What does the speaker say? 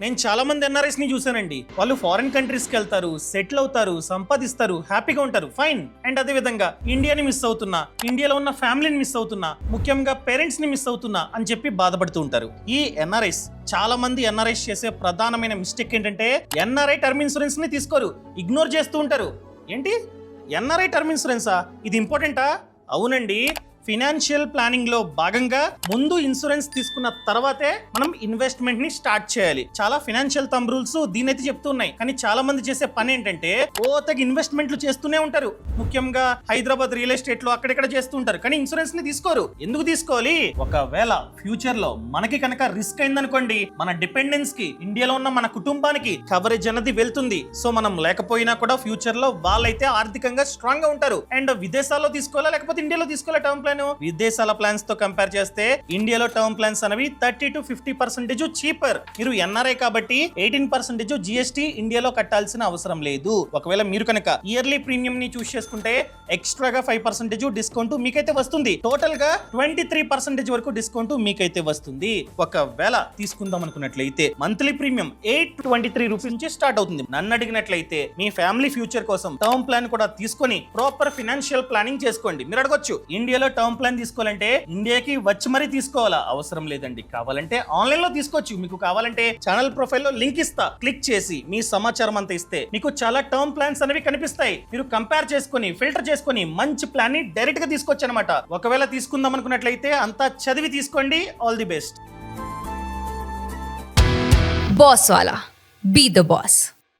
నేను చాలా మంది ఎన్ఆర్ఐస్ ని చూసానండి. వాళ్ళు ఫారిన్ కంట్రీస్ కి వెళ్తారు, సెటిల్ అవుతారు, సంపాదిస్తారు, హ్యాపీగా ఉంటారు, ఫైన్. అండ్ అదే విధంగా ఇండియాని మిస్ అవుతున్నా, ఇండియాలో ఉన్న ఫ్యామిలీని మిస్ అవుతున్నా, ముఖ్యంగా పేరెంట్స్ ని మిస్ అవుతున్నా అని చెప్పి బాధపడుతూ ఉంటారు. ఈ ఎన్ఆర్ఐస్ చాలా మంది ఎన్ఆర్ఐస్ చేసే ప్రధానమైన మిస్టేక్ ఏంటంటే ఎన్ఆర్ఐ టర్మ్ ఇన్సూరెన్స్ ని తీసుకోరు, ఇగ్నోర్ చేస్తూ ఉంటారు. ఏంటి ఎన్ఆర్ఐ టర్మ్ ఇన్సూరెన్సా? ఇది ఇంపార్టెంటా? అవునండి. ఫినాన్షియల్ ప్లానింగ్ లో భాగంగా ముందు ఇన్సూరెన్స్ తీసుకున్న తర్వాతే మనం ఇన్వెస్ట్మెంట్ ని స్టార్ట్ చేయాలి. చాలా ఫినాన్షియల్ థంబ్ రూల్స్ దీనైతే చెప్తున్నాయి. కానీ చాలా మంది చేసే పని ఏంటంటే ఓతకి ఇన్వెస్ట్మెంట్లు చేస్తూనే ఉంటారు. ముఖ్యంగా హైదరాబాద్ రియల్ ఎస్టేట్ లో అక్కడెక్కడ చేస్తూ ఉంటారు, కానీ ఇన్సూరెన్స్ ని తీసుకోరు. ఎందుకు తీసుకోవాలి? ఒకవేళ ఫ్యూచర్ లో మనకి కనుక రిస్క్ అయిందనుకోండి, మన డిపెండెన్స్ కి, ఇండియాలో ఉన్న మన కుటుంబానికి కవరేజ్ అన్నది వెళ్తుంది. సో మనం లేకపోయినా కూడా ఫ్యూచర్ లో వాళ్ళైతే ఆర్థికంగా స్ట్రాంగ్ గా ఉంటారు. అండ్ విదేశాల్లో తీసుకోవాలా లేకపోతే ఇండియాలో తీసుకోవాలా టర్మ్ ప్లాన్? విదేశాల ప్లాన్స్ తో కంపేర్ చేస్తే ఇండియాలో టర్మ్ ప్లాన్స్ అనేవి 30 to 50% చీపర్. మీరు ఎన్ఆర్ఐ కాబట్టి 18% జిఎస్టీ ఇండియాలో కట్టాల్సిన అవసరం లేదు. ఒకవేళ మీరు కనుక ఇయర్లీ ప్రీమియం ని చూస్ చేసుకుంటే ఎక్స్ట్రాగా 5% డిస్కౌంట్ మీకైతే వస్తుంది. టోటల్ గా 23% వరకు డిస్కౌంట్ మీకైతే వస్తుంది. ఒకవేళ తీసుకుందాం అనుకున్నట్లయితే మంత్లీ ప్రీమియం 823 రూపీస్ నుంచి స్టార్ట్ అవుతుంది. నన్ను అడిగినట్లయితే మీ ఫ్యామిలీ ఫ్యూచర్ కోసం టర్మ్ ప్లాన్ కూడా తీసుకొని ప్రాపర్ ఫినాన్షియల్ ప్లానింగ్ చేసుకోండి. మీరు అడగొచ్చు, ఇండియాలో టర్మ్ ప్లాన్ తీసుకోవాలంటే ఇండియాకి వచ్చి మరీ తీసుకోవాలా? అవసరం లేదండి. కావాలంటే ఆన్లైన్ లో తీసుకోవచ్చు. మీకు కావాలంటే ఛానల్ ప్రొఫైల్ లో లింక్ ఇస్తా, క్లిక్ చేసి మీ సమాచారం అంతా ఇస్తే మీకు చాలా టర్మ్ ప్లాన్స్ అనేవి కనిపిస్తాయి. మీరు కంపేర్ చేసుకొని ఫిల్టర్ చేసుకొని మంచి ప్లాన్ ని డైరెక్ట్ గా తీసుకోవచ్చు అనమాట. ఒకవేళ తీసుకుందాం అనుకున్నట్లయితే అంతా చదివి తీసుకోండి. All the best. బాస్ వాలా, బీ ద బాస్.